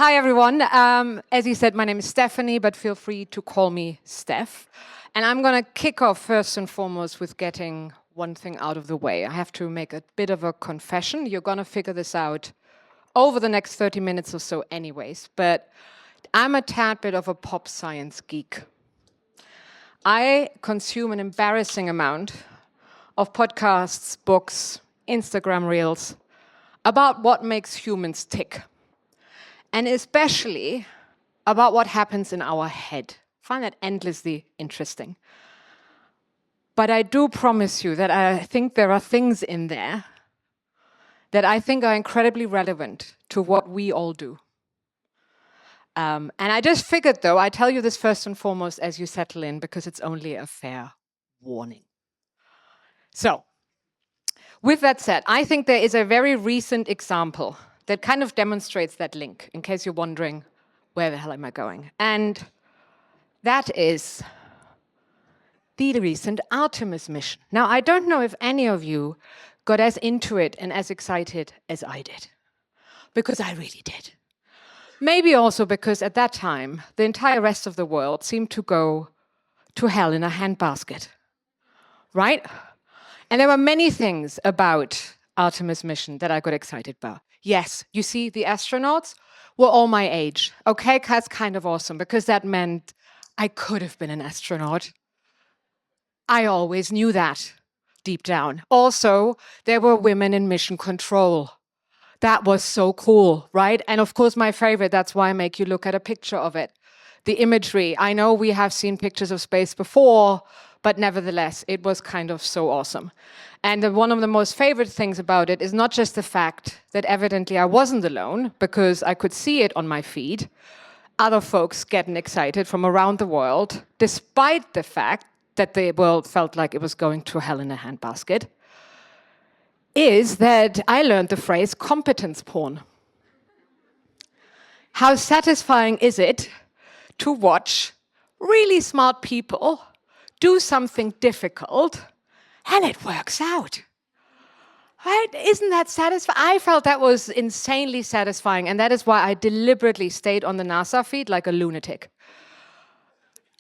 Hi, everyone. As you said, my name is Stephanie, but feel free to call me Steph. And I'm going to kick off first and foremost with getting one thing out of the way. I have to make a bit of a confession. You're going to figure this out over the next 30 minutes or so anyways, but I'm a tad bit of a pop science geek. I consume an embarrassing amount of podcasts, books, Instagram reels about what makes humans tick. And especially about what happens in our head. I find that endlessly interesting. But I do promise you that I think there are things in there that I think are incredibly relevant to what we all do. And I just figured, though, I tell you this first and foremost as you settle in, because it's only a fair warning. So, with that said, I think there is a very recent example that kind of demonstrates that link, in case you're wondering, where the hell am I going? And that is the recent Artemis mission. Now, I don't know if any of you got as into it and as excited as I did, because I really did. Maybe also because at that time, the entire rest of the world seemed to go to hell in a handbasket, right? And there were many things about Artemis mission that I got excited about. Yes, you see, the astronauts were all my age. Okay, that's kind of awesome, because that meant I could have been an astronaut. I always knew that deep down. Also, there were women in mission control. That was so cool, right? And of course, my favorite, that's why I make you look at a picture of it. The imagery. I know we have seen pictures of space before, but nevertheless, it was kind of so awesome. And one of the most favorite things about it is not just the fact that evidently I wasn't alone, because I could see it on my feed, other folks getting excited from around the world, despite the fact that the world felt like it was going to hell in a handbasket, is that I learned the phrase competence porn. How satisfying is it to watch really smart people do something difficult and it works out? Right? Isn't that satisfying? I felt that was insanely satisfying, and that is why I deliberately stayed on the NASA feed like a lunatic.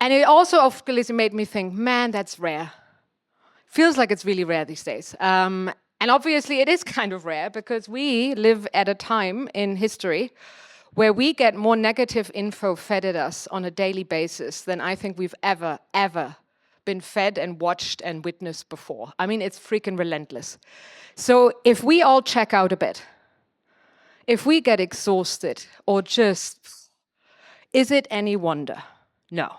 And it also, of course, made me think, man, that's rare. Feels like it's really rare these days. And obviously it is kind of rare, because we live at a time in history where we get more negative info fed at us on a daily basis than I think we've ever been fed and watched and witnessed before. I mean, it's freaking relentless. So if we all check out a bit, if we get exhausted or just, is it any wonder? No.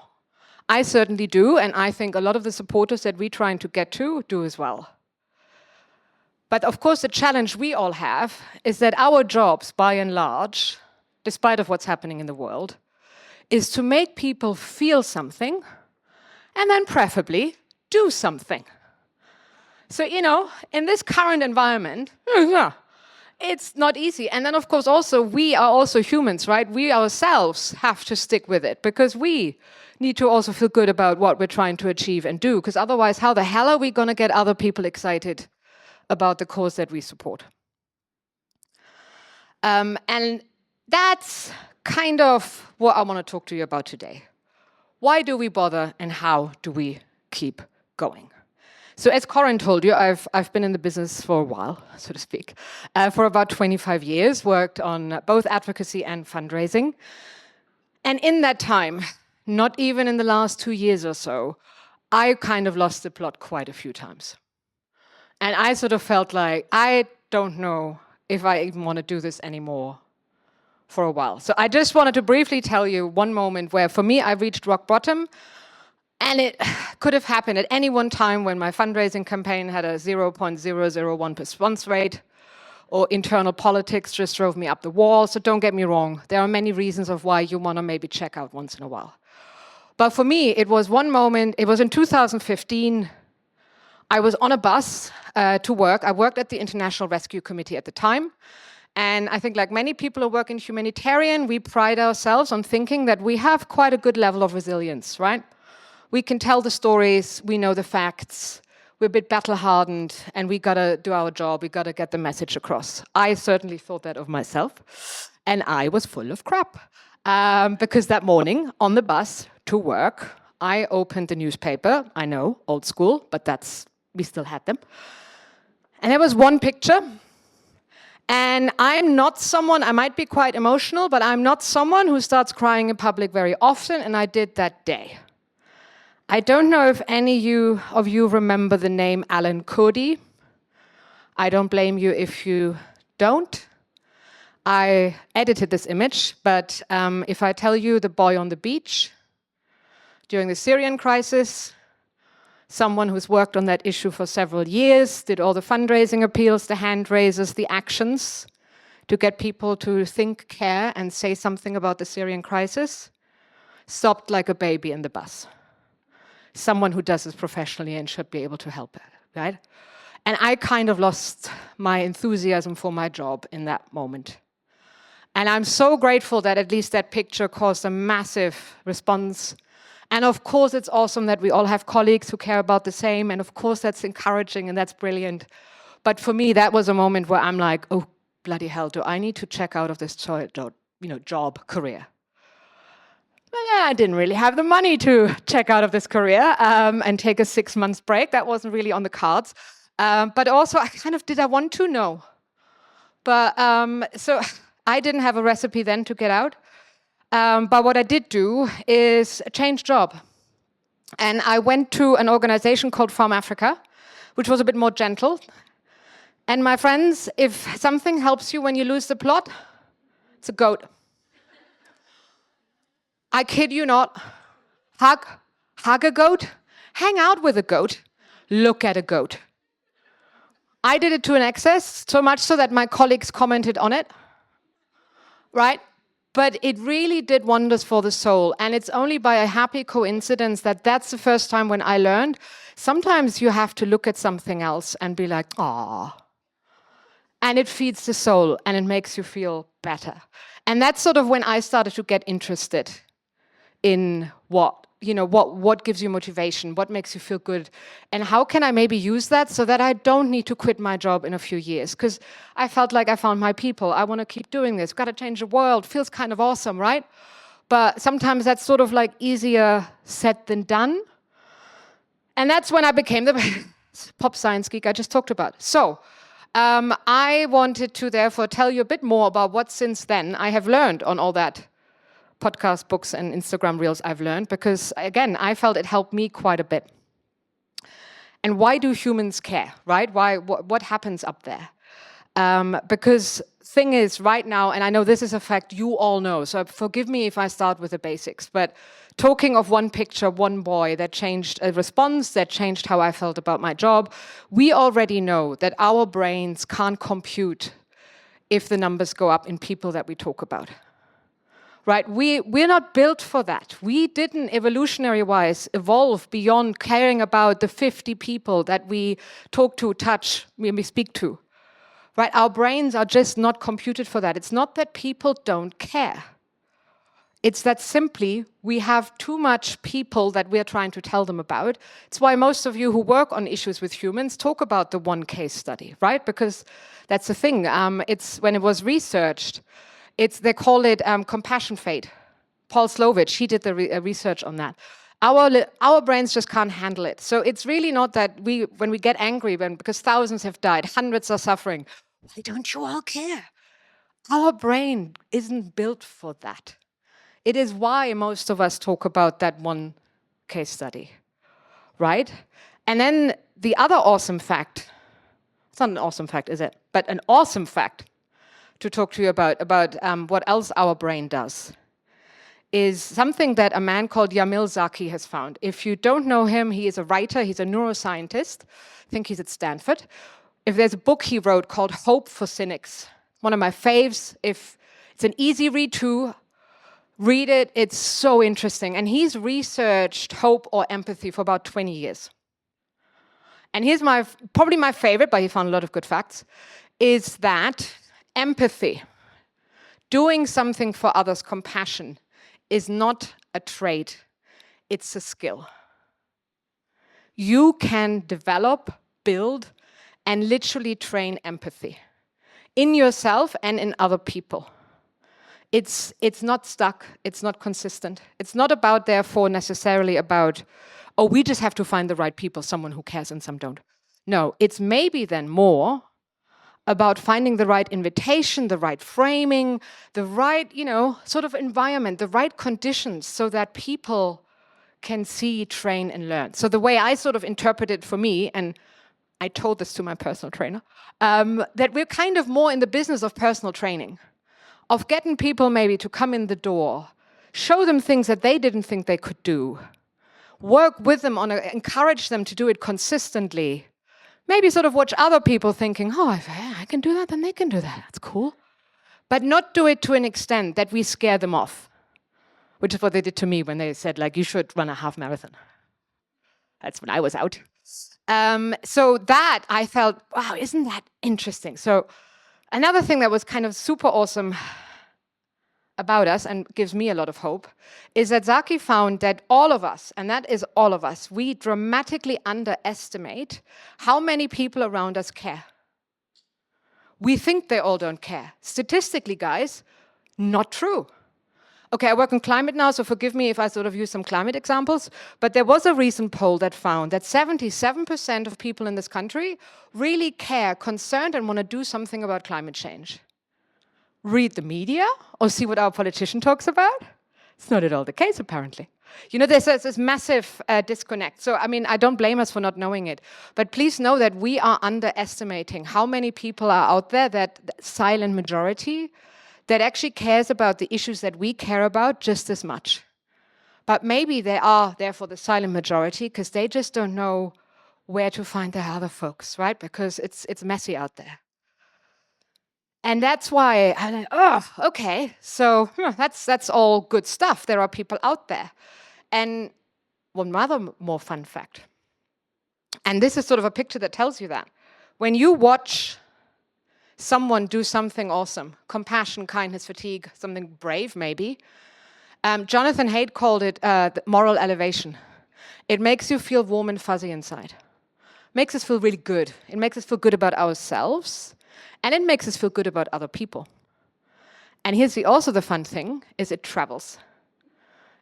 I certainly do, and I think a lot of the supporters that we're trying to get to do as well. But of course, the challenge we all have is that our jobs, by and large, despite of what's happening in the world, is to make people feel something and then preferably do something. So, in this current environment, it's not easy. And then, of course, also, we are also humans, right? We ourselves have to stick with it, because we need to also feel good about what we're trying to achieve and do, because otherwise, how the hell are we going to get other people excited about the cause that we support? And that's kind of what I want to talk to you about today. Why do we bother, and how do we keep going? So as Corinne told you, I've been in the business for a while, so to speak, for about 25 years, worked on both advocacy and fundraising. And in that time, not even in the last 2 years or so, I kind of lost the plot quite a few times. And I sort of felt like, I don't know if I even want to do this anymore for a while. So I just wanted to briefly tell you one moment where, for me, I reached rock bottom. And it could have happened at any one time when my fundraising campaign had a 0.001% response rate, or internal politics just drove me up the wall. So don't get me wrong, there are many reasons of why you want to maybe check out once in a while. But for me, it was one moment, it was in 2015, I was on a bus to work. I worked at the International Rescue Committee at the time. And I think, like many people who work in humanitarian, we pride ourselves on thinking that we have quite a good level of resilience, right? We can tell the stories, we know the facts, we're a bit battle-hardened, and we got to do our job, we got to get the message across. I certainly thought that of myself. And I was full of crap. Because that morning on the bus to work, I opened the newspaper. I know, old school, but we still had them. And there was one picture. And I'm not someone, I might be quite emotional, but I'm not someone who starts crying in public very often, and I did that day. I don't know if any of you remember the name Alan Kurdi. I don't blame you if you don't. I edited this image, but if I tell you the boy on the beach during the Syrian crisis, someone who's worked on that issue for several years, did all the fundraising appeals, the hand raises, the actions to get people to think, care, and say something about the Syrian crisis, sobbed like a baby in the bus. Someone who does this professionally and should be able to help it, right? And I kind of lost my enthusiasm for my job in that moment. And I'm so grateful that at least that picture caused a massive response. And of course, it's awesome that we all have colleagues who care about the same. And of course, that's encouraging and that's brilliant. But for me, that was a moment where I'm like, oh, bloody hell, do I need to check out of this job career? Well, I didn't really have the money to check out of this career and take a 6 months break. That wasn't really on the cards. But also, did I want to? No. But so I didn't have a recipe then to get out. But what I did do is change job. And I went to an organization called Farm Africa, which was a bit more gentle. And my friends, if something helps you when you lose the plot, it's a goat. I kid you not. Hug a goat, hang out with a goat, look at a goat. I did it to an excess, so much so that my colleagues commented on it, right? But it really did wonders for the soul. And it's only by a happy coincidence that that's the first time when I learned, sometimes you have to look at something else and be like, "Aw." And it feeds the soul and it makes you feel better. And that's sort of when I started to get interested in what gives you motivation, what makes you feel good, and how can I maybe use that so that I don't need to quit my job in a few years? Because I felt like I found my people. I want to keep doing this. Got to change the world. Feels kind of awesome, right? But sometimes that's sort of like easier said than done. And that's when I became the pop science geek I just talked about. So I wanted to therefore tell you a bit more about what since then I have learned on all that podcast, books, and Instagram reels I've learned, because again, I felt it helped me quite a bit. And why do humans care, right? What happens up there? Because thing is, right now, and I know this is a fact you all know, so forgive me if I start with the basics, but talking of one picture, one boy that changed a response, that changed how I felt about my job, we already know that our brains can't compute if the numbers go up in people that we talk about. Right? We're not built for that. We didn't, evolutionary-wise, evolve beyond caring about the 50 people that we talk to, touch, we speak to. Right? Our brains are just not computed for that. It's not that people don't care. It's that simply we have too much people that we're trying to tell them about. It's why most of you who work on issues with humans talk about the one case study, right? Because that's the thing. It's when it was researched, they call it compassion fade. Paul Slovich, he did the research on that. Our brains just can't handle it. So it's really not that when we get angry, because thousands have died, hundreds are suffering, why don't you all care? Our brain isn't built for that. It is why most of us talk about that one case study, right? And then the other awesome fact, it's not an awesome fact, is it? But an awesome fact to talk to you about what else our brain does, is something that a man called Yamil Zaki has found. If you don't know him, he is a writer, he's a neuroscientist. I think he's at Stanford. If there's a book he wrote called Hope for Cynics, one of my faves. If it's an easy read too, read it, it's so interesting. And he's researched hope or empathy for about 20 years. And here's probably my favorite, but he found a lot of good facts, is that empathy, doing something for others, compassion, is not a trait, it's a skill. You can develop, build, and literally train empathy in yourself and in other people. it's not stuck, it's not consistent. It's not about, therefore, necessarily about, oh, we just have to find the right people, someone who cares and some don't. No, it's maybe then more about finding the right invitation, the right framing, the right, sort of environment, the right conditions so that people can see, train, and learn. So the way I sort of interpret it for me, and I told this to my personal trainer, that we're kind of more in the business of personal training, of getting people maybe to come in the door, show them things that they didn't think they could do, work with them on encourage them to do it consistently, maybe sort of watch other people thinking, oh, if I can do that, then they can do that. That's cool. But not do it to an extent that we scare them off, which is what they did to me when they said, like, you should run a half marathon. That's when I was out. So that I felt, wow, isn't that interesting? So another thing that was kind of super awesome about us and gives me a lot of hope is that Zaki found that all of us, and that is all of us, we dramatically underestimate how many people around us care. We think they all don't care. Statistically, guys, not true. Okay, I work on climate now, so forgive me if I sort of use some climate examples, but there was a recent poll that found that 77% of people in this country really care, concerned, and want to do something about climate change. Read the media or see what our politician talks about? It's not at all the case, apparently. There's this massive disconnect. So, I mean, I don't blame us for not knowing it, but please know that we are underestimating how many people are out there, that silent majority, that actually cares about the issues that we care about just as much. But maybe they are, therefore, the silent majority because they just don't know where to find their other folks, right? Because it's messy out there. And that's why I'm like, oh, okay, so that's all good stuff. There are people out there. And one other more fun fact, and this is sort of a picture that tells you that. When you watch someone do something awesome, compassion, kindness, fatigue, something brave maybe, Jonathan Haidt called it the moral elevation. It makes you feel warm and fuzzy inside. Makes us feel really good. It makes us feel good about ourselves. And it makes us feel good about other people. And here's also the fun thing, is it travels.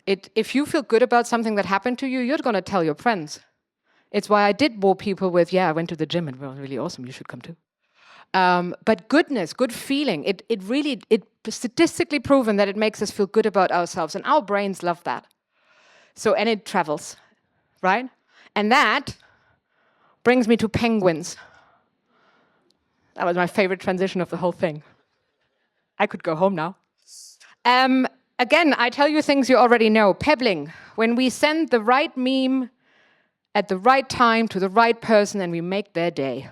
If you feel good about something that happened to you, you're going to tell your friends. It's why I did bore people with, yeah, I went to the gym and it was really awesome, you should come too. But goodness, good feeling, it statistically proven that it makes us feel good about ourselves. And our brains love that. So, and it travels, right? And that brings me to penguins. That was my favorite transition of the whole thing. I could go home now. Again, I tell you things you already know. Pebbling, when we send the right meme at the right time to the right person and we make their day.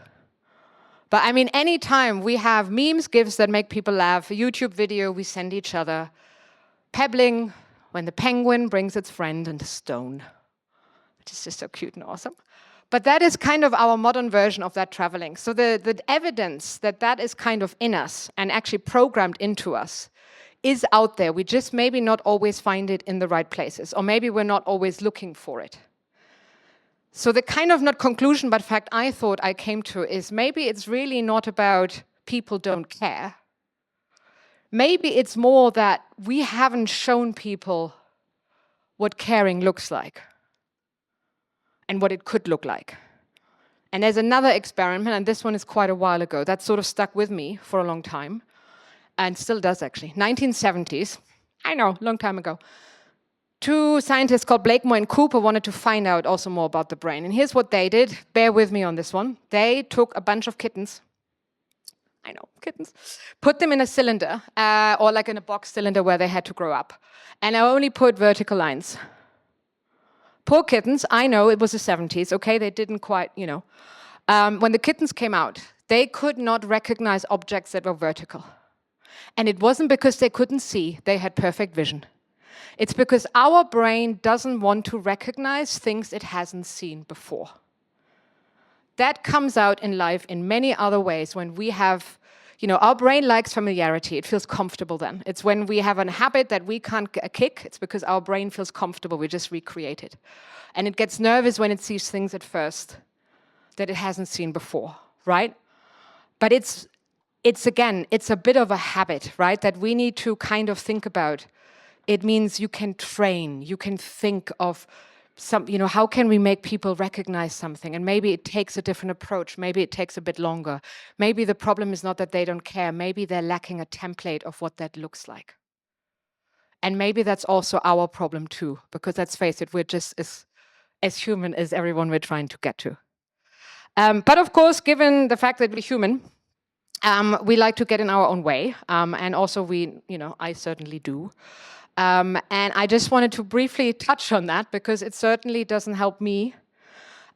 But I mean, anytime we have memes, gifs that make people laugh, a YouTube video we send each other. Pebbling, when the penguin brings its friend and a stone, which is just so cute and awesome. But that is kind of our modern version of that traveling. So the evidence that that is kind of in us and actually programmed into us is out there. We just maybe not always find it in the right places, or maybe we're not always looking for it. So the kind of not conclusion, but fact I thought I came to is maybe it's really not about people don't care. Maybe it's more that we haven't shown people what caring looks like and what it could look like. And there's another experiment, and this one is quite a while ago, that sort of stuck with me for a long time, and still does actually. 1970s, I know, long time ago. Two scientists called Blakemore and Cooper wanted to find out also more about the brain. And here's what they did. Bear with me on this one. They took a bunch of kittens. I know, kittens. Put them in a cylinder, or like in a box cylinder where they had to grow up. And I only put vertical lines. Poor kittens, I know, it was the 70s, okay? They didn't quite, when the kittens came out, they could not recognize objects that were vertical. And it wasn't because they couldn't see, they had perfect vision. It's because our brain doesn't want to recognize things it hasn't seen before. That comes out in life in many other ways when we have, our brain likes familiarity. It feels comfortable then. It's when we have a habit that we can't kick. It's because our brain feels comfortable. We just recreate it. And it gets nervous when it sees things at first that it hasn't seen before, right? But it's it's a bit of a habit, right? That we need to kind of think about. It means you can train, you can think of how can we make people recognize something? And maybe it takes a different approach. Maybe it takes a bit longer. Maybe the problem is not that they don't care. Maybe they're lacking a template of what that looks like. And maybe that's also our problem too, because let's face it, we're just as human as everyone we're trying to get to. But of course, given the fact that we're human, we like to get in our own way. And also I certainly do. And I just wanted to briefly touch on that because it certainly doesn't help me,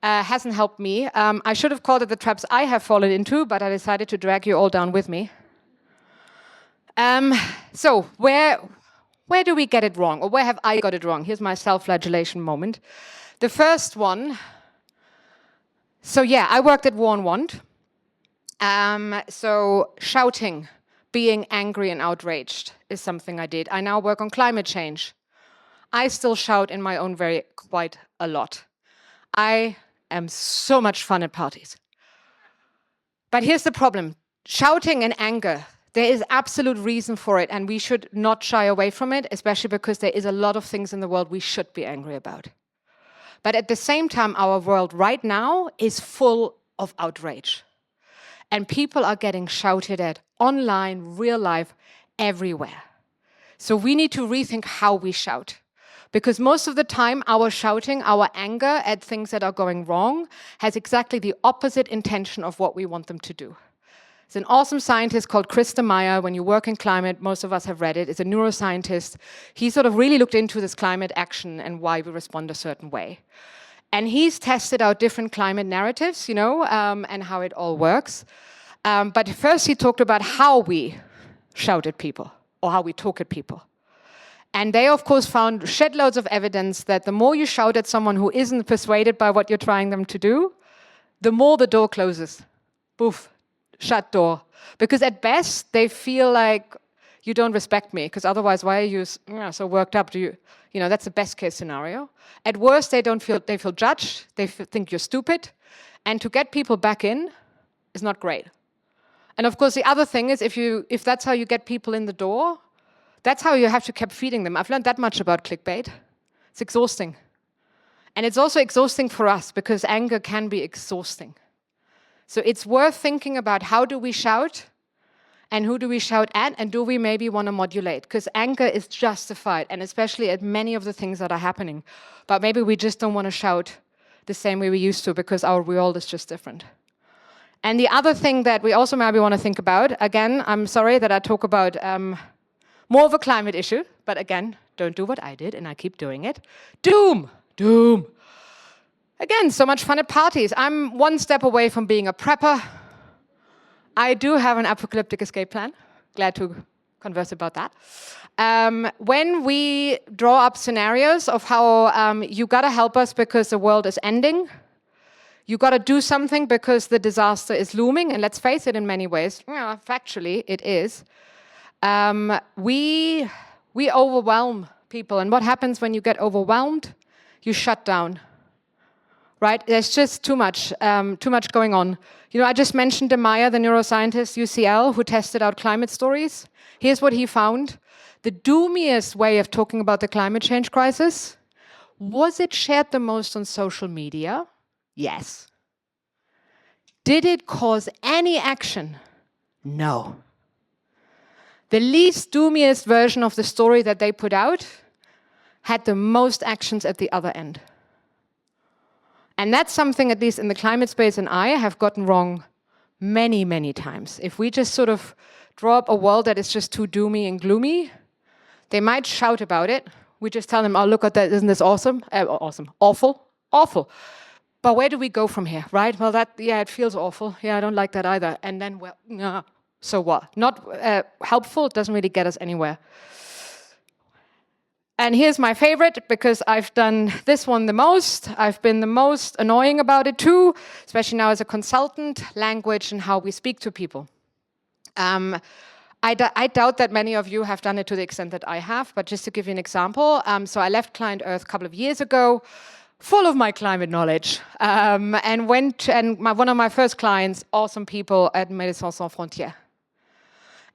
hasn't helped me. I should have called it the traps I have fallen into, but I decided to drag you all down with me. So where do we get it wrong? Or where have I got it wrong? Here's my self-flagellation moment. The first one, so yeah, I worked at War and Want. So shouting, being angry and outraged is something I did. I now work on climate change. I still shout in my own way quite a lot. I am so much fun at parties. But here's the problem. Shouting and anger, there is absolute reason for it, and we should not shy away from it, especially because there is a lot of things in the world we should be angry about. But at the same time, our world right now is full of outrage. And people are getting shouted at online, real life, everywhere. So we need to rethink how we shout. Because most of the time, our shouting, our anger at things that are going wrong has exactly the opposite intention of what we want them to do. There's an awesome scientist called Krista Meyer. When you work in climate, most of us have read it. It's a neuroscientist. He sort of really looked into this climate action and why we respond a certain way. And he's tested out different climate narratives, and how it all works. But first he talked about how we shout at people or how we talk at people. And they, of course, found shed loads of evidence that the more you shout at someone who isn't persuaded by what you're trying them to do, the more the door closes. Boof, shut door. Because at best, they feel like you don't respect me, because otherwise, why are you so worked up? That's the best case scenario. At worst, they feel judged, they think you're stupid. And to get people back in is not great. And of course, the other thing is if that's how you get people in the door, that's how you have to keep feeding them. I've learned that much about clickbait. It's exhausting. And it's also exhausting for us because anger can be exhausting. So it's worth thinking about how do we shout and who do we shout at, and do we maybe want to modulate? Because anger is justified, and especially at many of the things that are happening. But maybe we just don't want to shout the same way we used to because our world is just different. And the other thing that we also maybe want to think about, again, I'm sorry that I talk about more of a climate issue, but again, don't do what I did, and I keep doing it. Doom! Doom! Again, so much fun at parties. I'm one step away from being a prepper. I do have an apocalyptic escape plan. Glad to converse about that. When we draw up scenarios of how you gotta help us because the world is ending, you gotta do something because the disaster is looming, and let's face it, in many ways, factually, it is. We overwhelm people, and what happens when you get overwhelmed? You shut down. Right? There's just too much going on. I just mentioned de Meyer, the neuroscientist, UCL, who tested out climate stories. Here's what he found. The doomiest way of talking about the climate change crisis, was it shared the most on social media? Yes. Did it cause any action? No. The least doomiest version of the story that they put out had the most actions at the other end. And that's something, at least in the climate space, and I have gotten wrong many, many times. If we just sort of draw up a world that is just too doomy and gloomy, they might shout about it. We just tell them, oh, look at that, isn't this awesome? Awesome. Awful? Awful. But where do we go from here, right? Well, it feels awful. Yeah, I don't like that either. And then, so what? Not helpful, it doesn't really get us anywhere. And here's my favorite, because I've done this one the most. I've been the most annoying about it too, especially now as a consultant, language and how we speak to people. I doubt that many of you have done it to the extent that I have, but just to give you an example. So I left Client Earth a couple of years ago, full of my climate knowledge, and one of my first clients, awesome people at Médecins Sans Frontières.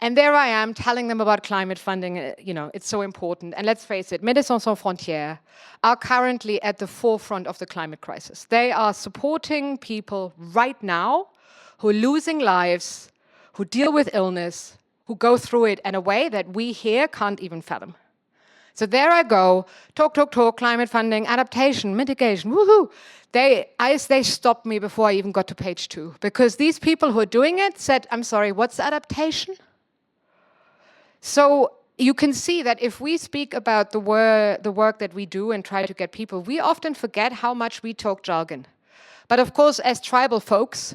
And there I am telling them about climate funding, it's so important. And let's face it, Médecins Sans Frontières are currently at the forefront of the climate crisis. They are supporting people right now who are losing lives, who deal with illness, who go through it in a way that we here can't even fathom. So there I go, talk, climate funding, adaptation, mitigation, woohoo. They stopped me before I even got to page 2, because these people who are doing it said, I'm sorry, what's adaptation? So you can see that if we speak about the work that we do and try to get people, we often forget how much we talk jargon. But of course, as tribal folks,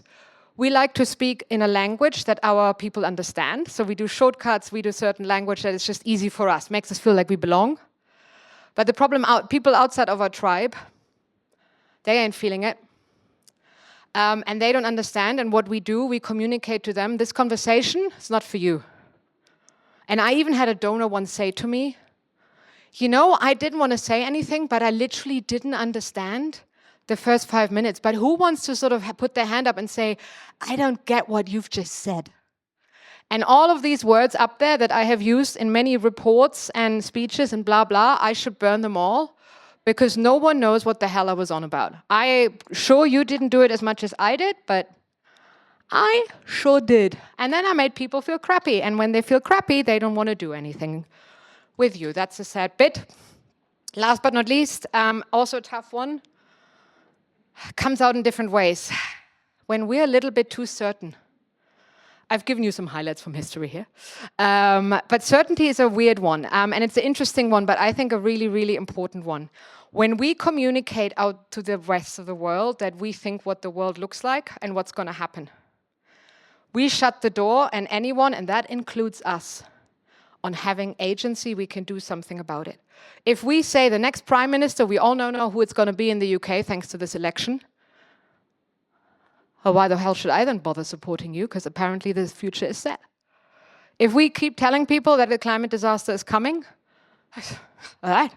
we like to speak in a language that our people understand. So we do shortcuts, we do certain language that is just easy for us, makes us feel like we belong. But the problem, people outside of our tribe, they ain't feeling it. And they don't understand. And what we do, we communicate to them, this conversation is not for you. And I even had a donor once say to me, I didn't want to say anything, but I literally didn't understand the first 5 minutes. But who wants to sort of put their hand up and say, I don't get what you've just said? And all of these words up there that I have used in many reports and speeches and blah, blah, I should burn them all, because no one knows what the hell I was on about. I'm sure you didn't do it as much as I did, but I sure did. And then I made people feel crappy. And when they feel crappy, they don't want to do anything with you. That's a sad bit. Last but not least, also a tough one, comes out in different ways. When we're a little bit too certain. I've given you some highlights from history here. But certainty is a weird one. And it's an interesting one, but I think a really, really important one. When we communicate out to the rest of the world that we think what the world looks like and what's going to happen, we shut the door, and anyone, and that includes us, on having agency, we can do something about it. If we say the next prime minister, we all know who it's going to be in the UK thanks to this election, well, why the hell should I then bother supporting you? Because apparently the future is set. If we keep telling people that the climate disaster is coming, all right,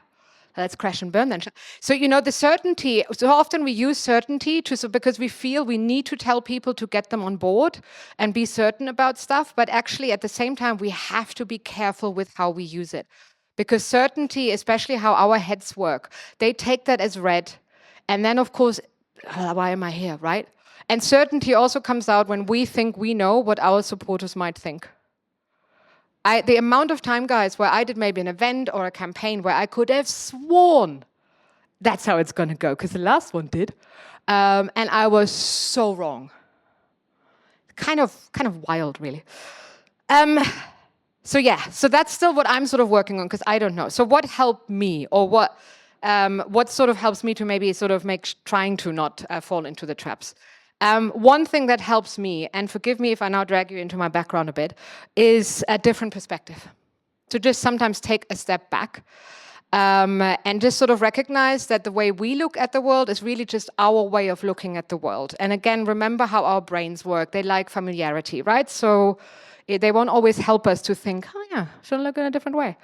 let's crash and burn then. So, the certainty, so often we use certainty because we feel we need to tell people to get them on board and be certain about stuff. But actually, at the same time, we have to be careful with how we use it. Because certainty, especially how our heads work, they take that as read. And then, of course, why am I here, right? And certainty also comes out when we think we know what our supporters might think. The amount of time, guys, where I did maybe an event or a campaign where I could have sworn that's how it's going to go, because the last one did. And I was so wrong. Kind of wild, really. So that's still what I'm sort of working on, because I don't know. So what helped me, or what sort of helps me to maybe sort of trying to not fall into the traps? One thing that helps me, and forgive me if I now drag you into my background a bit, is a different perspective. To just sometimes take a step back and just sort of recognize that the way we look at the world is really just our way of looking at the world. And again, remember how our brains work. They like familiarity, right? So they won't always help us to think, oh yeah, should I look in a different way?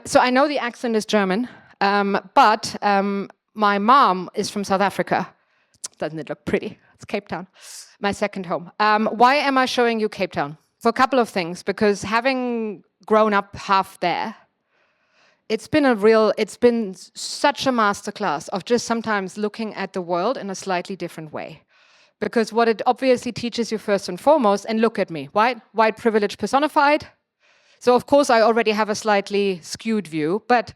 So I know the accent is German, but my mom is from South Africa. Doesn't it look pretty? It's Cape Town, my second home. Why am I showing you Cape Town? For a couple of things, because having grown up half there, it's been such a masterclass of just sometimes looking at the world in a slightly different way. Because what it obviously teaches you first and foremost, and look at me, white privilege personified. So of course I already have a slightly skewed view, but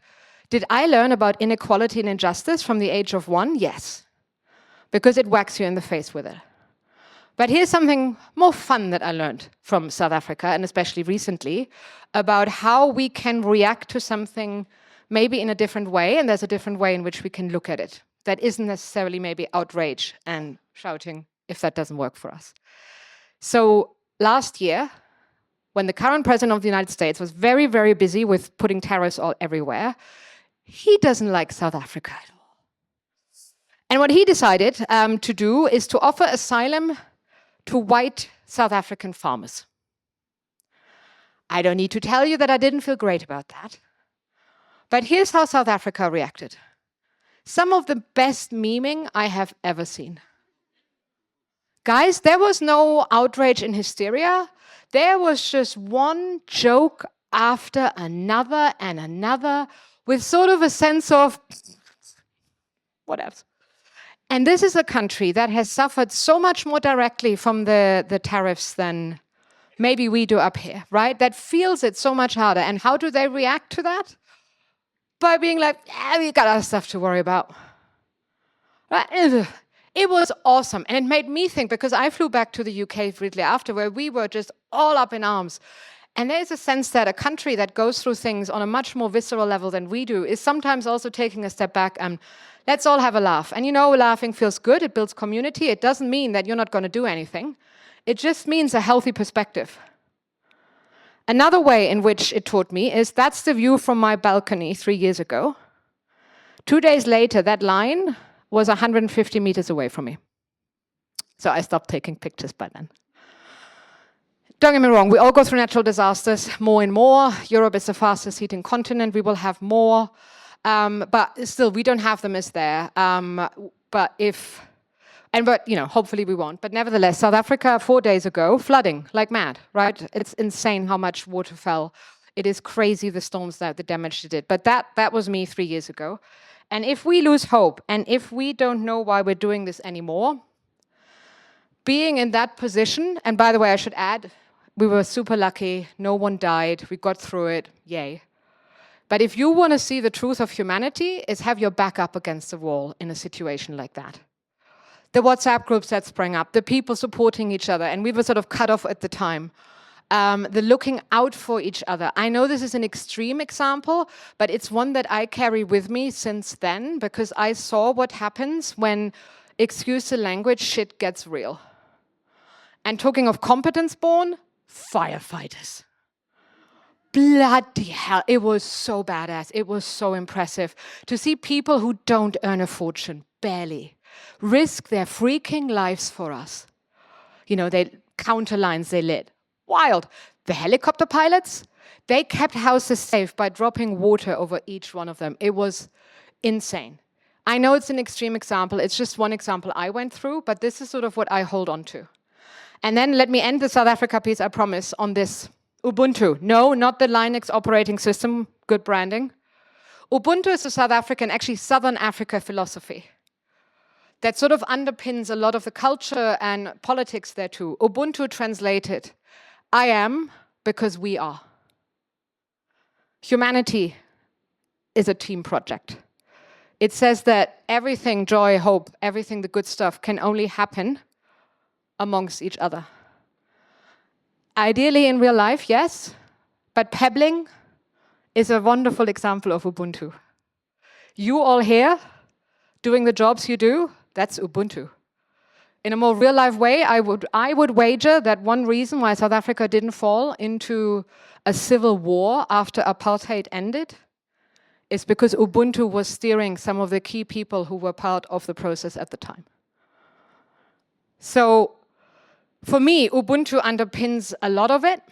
did I learn about inequality and injustice from the age of 1? Yes. Because it whacks you in the face with it. But here's something more fun that I learned from South Africa, and especially recently, about how we can react to something maybe in a different way, and there's a different way in which we can look at it. That isn't necessarily maybe outrage and shouting if that doesn't work for us. So last year, when the current president of the United States was very, very busy with putting tariffs all everywhere, he doesn't like South Africa at all. And what he decided to do is to offer asylum to white South African farmers. I don't need to tell you that I didn't feel great about that. But here's how South Africa reacted. Some of the best memeing I have ever seen. Guys, there was no outrage and hysteria. There was just one joke after another and another with sort of a sense of what else. And this is a country that has suffered so much more directly from the tariffs than maybe we do up here, right? That feels it so much harder. And how do they react to that? By being like, yeah, we got other stuff to worry about. Right? It was awesome. And it made me think, because I flew back to the UK briefly after, where we were just all up in arms. And there's a sense that a country that goes through things on a much more visceral level than we do is sometimes also taking a step back and let's all have a laugh. And you know, laughing feels good. It builds community. It doesn't mean that you're not going to do anything. It just means a healthy perspective. Another way in which it taught me is that's the view from my balcony 3 years ago. 2 days later, that line was 150 meters away from me. So I stopped taking pictures by then. Don't get me wrong, we all go through natural disasters more and more. Europe is the fastest heating continent. We will have more. But still, we don't have them as there. But you know, hopefully we won't. But nevertheless, South Africa 4 days ago, flooding like mad, right? It's insane how much water fell. It is crazy the storms that the damage it did. But that was me 3 years ago. And if we lose hope, and if we don't know why we're doing this anymore, being in that position, and by the way, I should add, we were super lucky. No one died. We got through it. Yay. But if you want to see the truth of humanity, is have your back up against the wall in a situation like that. The WhatsApp groups that sprang up, the people supporting each other, and we were sort of cut off at the time. The looking out for each other. I know this is an extreme example, but it's one that I carry with me since then, because I saw what happens when, excuse the language, shit gets real. And talking of competence-born, firefighters. Bloody hell, it was so badass. It was so impressive to see people who don't earn a fortune, barely, risk their freaking lives for us. You know, they counter lines they lit. Wild. The helicopter pilots, they kept houses safe by dropping water over each one of them. It was insane. I know it's an extreme example. It's just one example I went through, but this is sort of what I hold on to. And then let me end the South Africa piece, I promise, on this. Ubuntu. No, not the Linux operating system. Good branding. Ubuntu is a South African, actually Southern Africa philosophy that sort of underpins a lot of the culture and politics there too. Ubuntu translated, I am because we are. Humanity is a team project. It says that everything, joy, hope, everything, the good stuff can only happen amongst each other. Ideally in real life, yes, but pebbling is a wonderful example of Ubuntu. You all here doing the jobs you do, that's Ubuntu. In a more real-life way, I would wager that one reason why South Africa didn't fall into a civil war after apartheid ended is because Ubuntu was steering some of the key people who were part of the process at the time. So, for me, Ubuntu underpins a lot of it.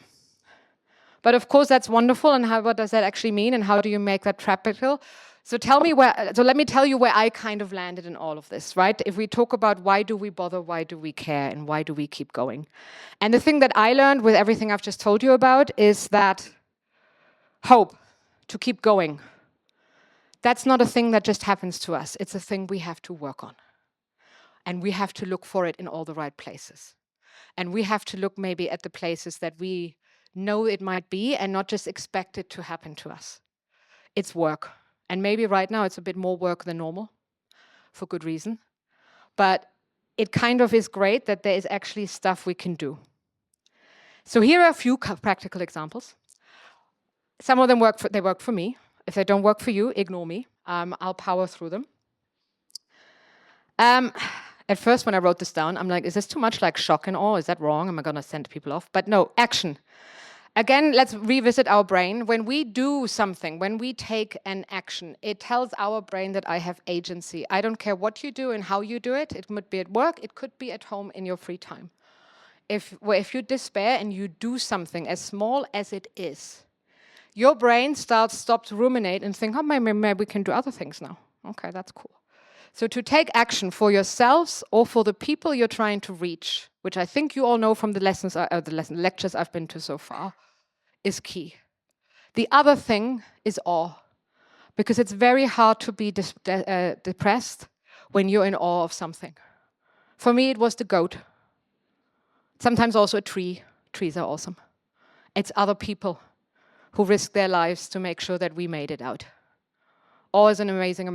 But of course, that's wonderful. And what does that actually mean? And how do you make that practical? So let me tell you where I kind of landed in all of this, right? If we talk about why do we bother, why do we care, and why do we keep going? And the thing that I learned with everything I've just told you about is that hope, to keep going, that's not a thing that just happens to us. It's a thing we have to work on. And we have to look for it in all the right places. And we have to look maybe at the places that we know it might be and not just expect it to happen to us. It's work. And maybe right now it's a bit more work than normal, for good reason. But it kind of is great that there is actually stuff we can do. So here are a few practical examples. Some of them work for me. If they don't work for you, ignore me. I'll power through them. At first, when I wrote this down, I'm like, is this too much like shock and awe? Is that wrong? Am I going to send people off? But no, action. Again, let's revisit our brain. When we do something, when we take an action, it tells our brain that I have agency. I don't care what you do and how you do it. It could be at work. It could be at home in your free time. If you despair and you do something as small as it is, your brain stops to ruminate and think, oh, maybe we can do other things now. Okay, that's cool. So to take action for yourselves or for the people you're trying to reach, which I think you all know from the lectures I've been to so far, is key. The other thing is awe, because it's very hard to be depressed when you're in awe of something. For me, it was the goat. Sometimes also a tree. Trees are awesome. It's other people who risk their lives to make sure that we made it out. Awe is an amazing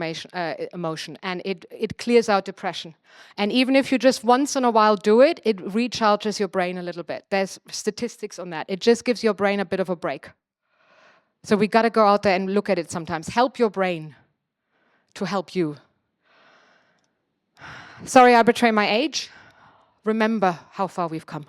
emotion, and it clears out depression. And even if you just once in a while do it, it recharges your brain a little bit. There's statistics on that. It just gives your brain a bit of a break. So we got to go out there and look at it sometimes. Help your brain to help you. Sorry, I betray my age. Remember how far we've come.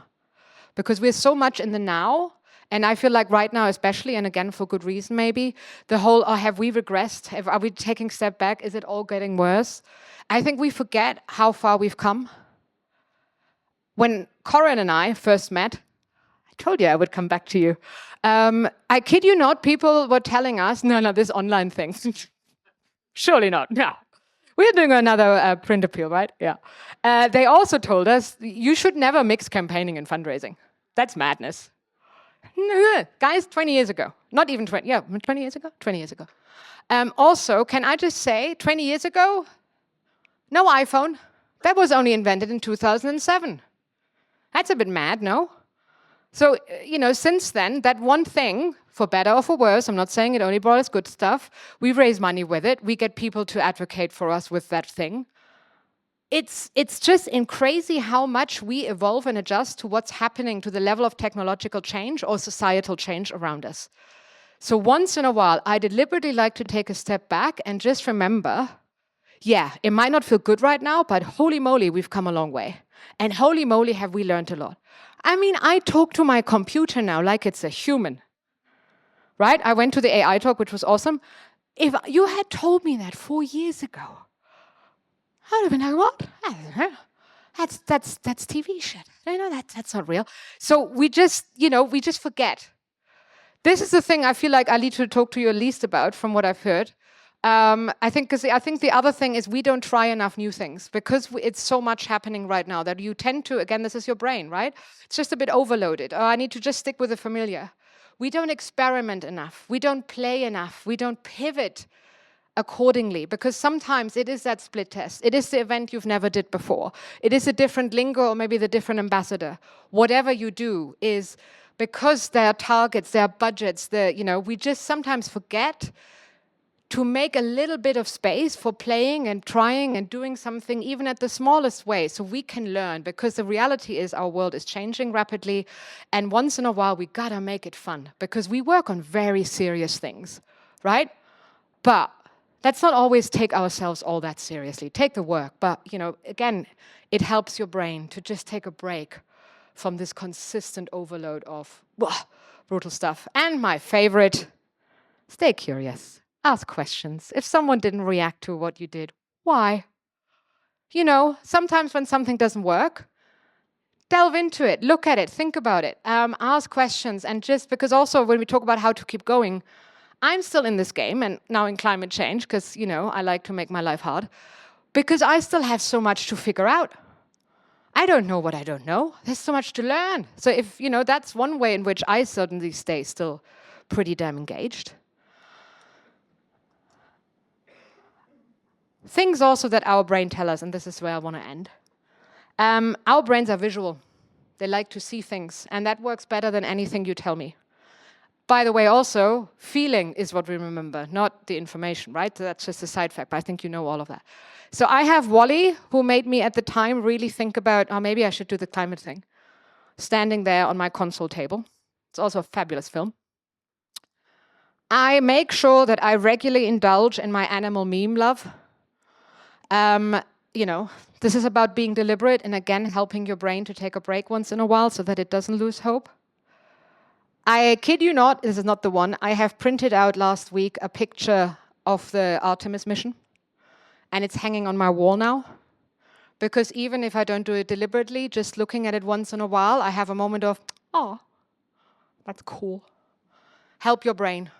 Because we're so much in the now, and I feel like right now especially, and again for good reason maybe, the whole, oh, have we regressed? Are we taking a step back? Is it all getting worse? I think we forget how far we've come. When Corinne and I first met, I told you I would come back to you. I kid you not, people were telling us, no, this online thing. Surely not, no. We're doing another print appeal, right? Yeah. They also told us, you should never mix campaigning and fundraising. That's madness. Guys, 20 years ago. Not even 20, yeah, 20 years ago? 20 years ago. Also, can I just say, 20 years ago, no iPhone. That was only invented in 2007. That's a bit mad, no? So, since then, that one thing, for better or for worse, I'm not saying it only brought us good stuff, we raise money with it, we get people to advocate for us with that thing. It's just crazy how much we evolve and adjust to what's happening to the level of technological change or societal change around us. So once in a while, I deliberately like to take a step back and just remember, yeah, it might not feel good right now, but holy moly, we've come a long way. And holy moly, have we learned a lot. I mean, I talk to my computer now like it's a human, right? I went to the AI talk, which was awesome. If you had told me that 4 years ago, I would have been like, what? I don't know. That's TV shit. That's not real. So we just forget. This is the thing I feel like I need to talk to you at least about from what I've heard. I think the other thing is we don't try enough new things because it's so much happening right now that you tend to, again, this is your brain, right? It's just a bit overloaded. Oh, I need to just stick with the familiar. We don't experiment enough. We don't play enough. We don't pivot accordingly, because sometimes it is that split test. It is the event you've never did before. It is a different lingo or maybe the different ambassador. Whatever you do is because there are targets, there are budgets, we just sometimes forget to make a little bit of space for playing and trying and doing something even at the smallest way so we can learn, because the reality is our world is changing rapidly, and once in a while we gotta make it fun because we work on very serious things, right? But let's not always take ourselves all that seriously. Take the work, but again, it helps your brain to just take a break from this consistent overload of brutal stuff. And my favorite, stay curious. Ask questions. If someone didn't react to what you did, why? Sometimes when something doesn't work, delve into it, look at it, think about it, ask questions, and just because also when we talk about how to keep going, I'm still in this game and now in climate change because, I like to make my life hard because I still have so much to figure out. I don't know what I don't know. There's so much to learn. So if, that's one way in which I certainly stay still pretty damn engaged. Things also that our brain tell us, and this is where I want to end. Our brains are visual. They like to see things, and that works better than anything you tell me. By the way, also, feeling is what we remember, not the information, right? So that's just a side fact, but I think you know all of that. So I have Wally, who made me at the time really think about, maybe I should do the climate thing, standing there on my console table. It's also a fabulous film. I make sure that I regularly indulge in my animal meme love. This is about being deliberate and, again, helping your brain to take a break once in a while so that it doesn't lose hope. I kid you not, this is not the one. I have printed out last week a picture of the Artemis mission, and it's hanging on my wall now. Because even if I don't do it deliberately, just looking at it once in a while, I have a moment of, oh, that's cool. Help your brain.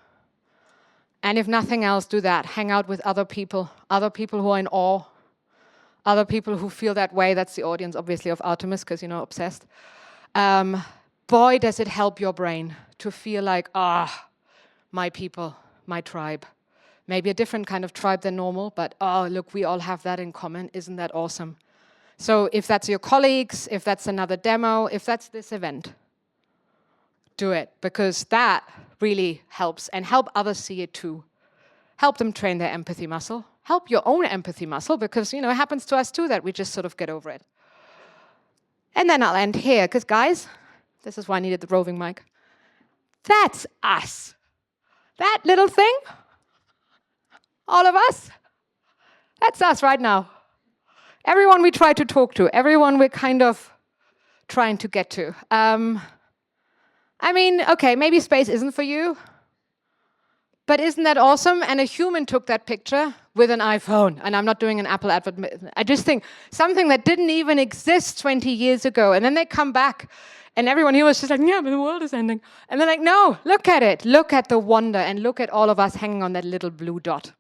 And if nothing else, do that. Hang out with other people who are in awe. other people who feel that way. That's the audience, obviously, of Artemis, because, obsessed. Boy, does it help your brain to feel like, my people, my tribe. Maybe a different kind of tribe than normal, but look, we all have that in common. Isn't that awesome? So if that's your colleagues, if that's another demo, if that's this event, do it, because that really helps, and help others see it too. Help them train their empathy muscle. Help your own empathy muscle, because, it happens to us too that we just sort of get over it. And then I'll end here, because guys, this is why I needed the roving mic. That's us. That little thing, all of us, that's us right now. Everyone we try to talk to, everyone we're kind of trying to get to. Okay, maybe space isn't for you, but isn't that awesome? And a human took that picture with an iPhone, and I'm not doing an Apple advert. I just think something that didn't even exist 20 years ago, and then they come back, and everyone here was just like, yeah, but the world is ending. And they're like, no, look at it. Look at the wonder, and look at all of us hanging on that little blue dot.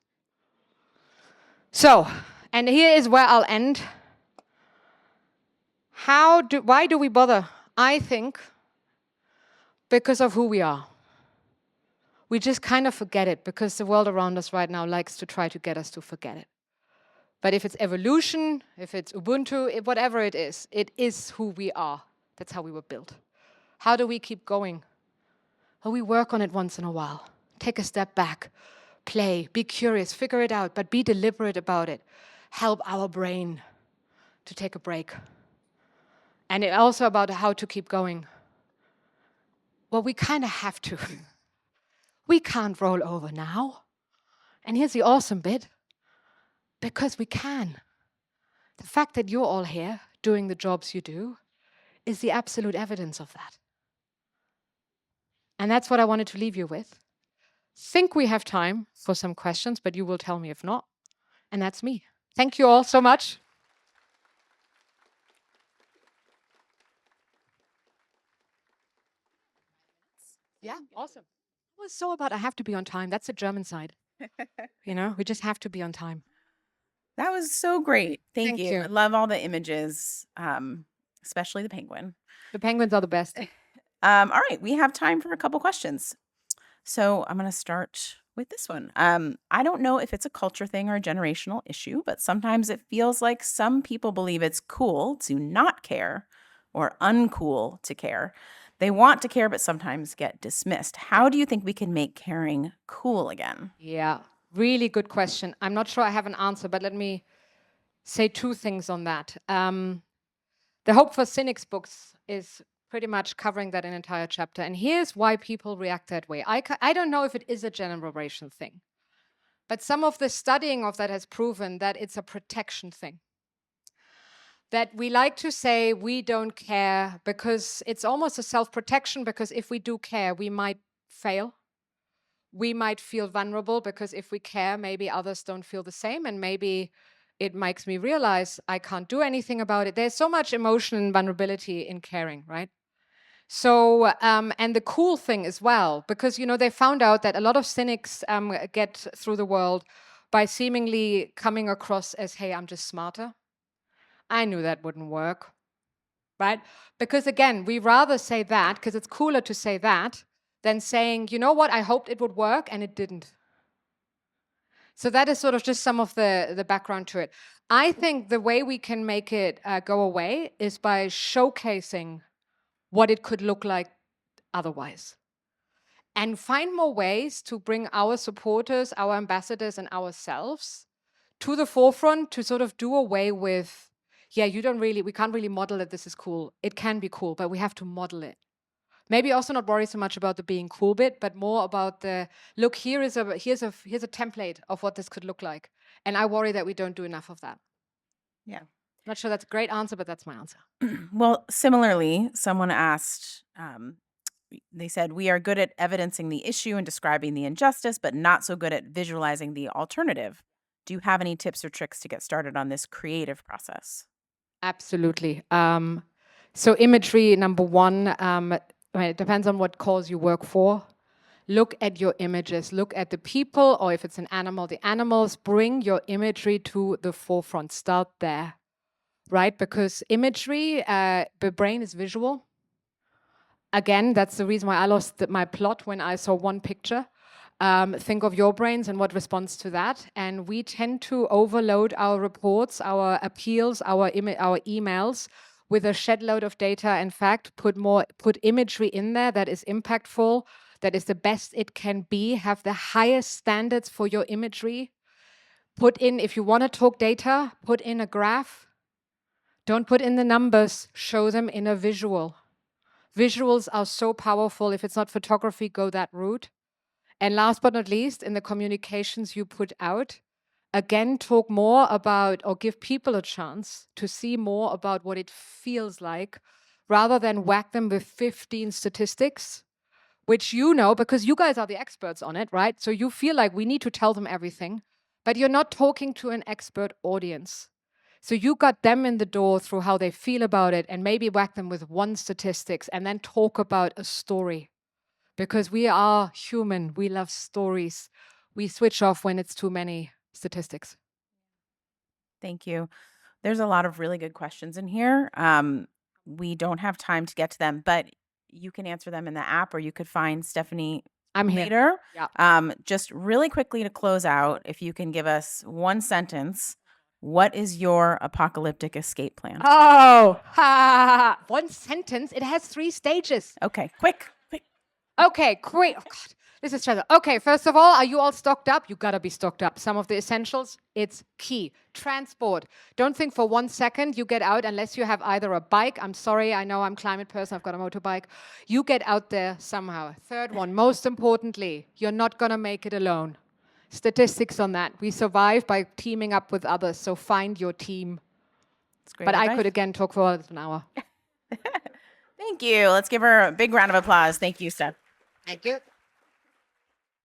So, and here is where I'll end. Why do we bother? I think because of who we are. We just kind of forget it, because the world around us right now likes to try to get us to forget it. But if it's evolution, if it's Ubuntu, whatever it is who we are. That's how we were built. How do we keep going? Well, we work on it once in a while. Take a step back, play, be curious, figure it out, but be deliberate about it. Help our brain to take a break. And it also about how to keep going. Well, we kind of have to. We can't roll over now. And here's the awesome bit. Because we can. The fact that you're all here doing the jobs you do is the absolute evidence of that. And that's what I wanted to leave you with. Think we have time for some questions, but you will tell me if not. And that's me. Thank you all so much. Yeah, awesome. It was so about I have to be on time. That's the German side. We just have to be on time. That was so great. Thank you. you. I love all the images, especially the penguin. The penguins are the best. All right, we have time for a couple questions. So I'm going to start with this one. I don't know if it's a culture thing or a generational issue, but sometimes it feels like some people believe it's cool to not care or uncool to care. They want to care, but sometimes get dismissed. How do you think we can make caring cool again? Yeah, really good question. I'm not sure I have an answer, but let me say two things on that. The Hope for Cynics books is pretty much covering that an entire chapter. And here's why people react that way. I don't know if it is a generation thing, but some of the studying of that has proven that it's a protection thing. That we like to say we don't care because it's almost a self-protection, because if we do care, we might fail. We might feel vulnerable because if we care, maybe others don't feel the same, and maybe it makes me realize I can't do anything about it. There's so much emotion and vulnerability in caring, right? So, and the cool thing as well, because, they found out that a lot of cynics get through the world by seemingly coming across as, hey, I'm just smarter. I knew that wouldn't work, right? Because again, we rather say that because it's cooler to say that than saying, you know what, I hoped it would work and it didn't. So that is sort of just some of the background to it. I think the way we can make it go away is by showcasing what it could look like otherwise. And find more ways to bring our supporters, our ambassadors, and ourselves to the forefront to sort of do away with, yeah, we can't really model it, this is cool. It can be cool, but we have to model it. Maybe also not worry so much about the being cool bit, but more about the, look, here's a template of what this could look like. And I worry that we don't do enough of that. Yeah. Not sure that's a great answer, but that's my answer. Well, similarly, someone asked, they said, we are good at evidencing the issue and describing the injustice, but not so good at visualizing the alternative. Do you have any tips or tricks to get started on this creative process? Absolutely. So imagery, number one, it depends on what cause you work for. look at your images, look at the people, or if it's an animal, the animals, bring your imagery to the forefront. Start there, right? Because imagery, the brain is visual. Again, that's the reason why I lost my plot when I saw one picture. Think of your brains and what responds to that. And we tend to overload our reports, our appeals, our emails with a shed load of data. In fact, put imagery in there that is impactful, that is the best it can be, have the highest standards for your imagery. Put in, if you want to talk data, put in a graph. Don't put in the numbers, show them in a visual. Visuals are so powerful. If it's not photography, go that route. And last but not least, in the communications you put out, again, talk more about or give people a chance to see more about what it feels like rather than whack them with 15 statistics, which you know because you guys are the experts on it, right? So you feel like we need to tell them everything, but you're not talking to an expert audience. So you got them in the door through how they feel about it and maybe whack them with one statistics and then talk about a story. Because we are human, we love stories. We switch off when it's too many statistics. Thank you. There's a lot of really good questions in here. We don't have time to get to them, but you can answer them in the app, or you could find Stephanie I'm here. later. Yeah. Just really quickly to close out, if you can give us one sentence, what is your apocalyptic escape plan? Oh, one sentence. It has 3 stages. Okay, quick. Okay, great. Oh, God, this is stressful. Okay, first of all, are you all stocked up? You gotta be stocked up. Some of the essentials, it's key. Transport. Don't think for 1 second you get out unless you have either a bike. I'm sorry, I know I'm a climate person, I've got a motorbike. You get out there somehow. Third one, most importantly, you're not gonna make it alone. Statistics on that. We survive by teaming up with others, so find your team. That's great But I advice. could again talk for an hour. Thank you. Let's give her a big round of applause. Thank you, Steph. Thank you.